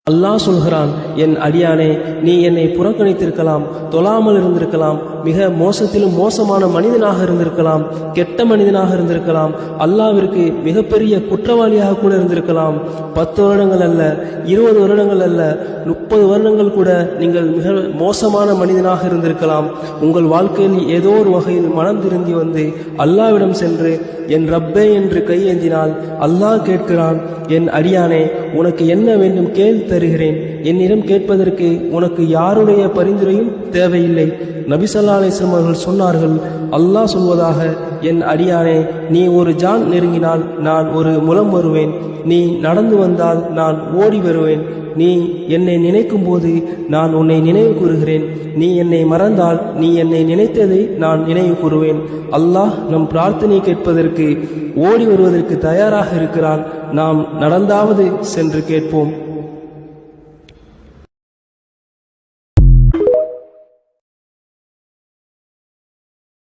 அல்லாஹ் சொல்கிறான், என் அடியானே, நீ என்னை புறக்கணித்திருக்கலாம், தொழாமல் இருந்திருக்கலாம், மிக மோசத்திலும் மோசமான மனிதனாக இருந்திருக்கலாம், கெட்ட மனிதனாக இருந்திருக்கலாம், அல்லாஹ்விற்கு மிகப்பெரிய குற்றவாளியாக கூட இருந்திருக்கலாம். 10 வருடங்கள் அல்ல, 20 வருடங்கள் அல்ல, 30 வருடங்கள் கூட நீங்கள் மிக மோசமான மனிதனாக இருந்திருக்கலாம். உங்கள் வாழ்க்கையில் ஏதோ ஒரு வகையில் மனம் திருந்தி வந்து அல்லாஹ்விடம் சென்று என் ரப்பே என்று கையேந்தினால் அல்லாஹ் கேட்கிறான், என் அடியானே, உனக்கு என்ன வேண்டும் கேள், தருகிறேன். என்னிடம் கேட்பதற்கு உனக்கு யாருடைய பரிந்துரையும் தேவையில்லை. நபி ஸல்லல்லாஹு அலைஹி வஸல்லம் அவர்கள் சொன்னார்கள், அல்லாஹ் சொல்வதாக, என் அடியானே, நீ ஒரு ஜான் நெருங்கினால் நான் ஒரு முலம் வருவேன், நீ நடந்து வந்தால் நான் ஓடி வருவேன், நீ என்னை நினைக்கும் போது நான் உன்னை நினைவு கூறுகிறேன், நீ என்னை மறந்தால் நீ என்னை நினைத்ததை நான் நினைவு கூறுவேன். அல்லாஹ் நம் பிரார்த்தனை கேட்பதற்கு ஓடி வருவதற்கு தயாராக இருக்கிறான். நாம் நடந்தாவது சென்று கேட்போம்.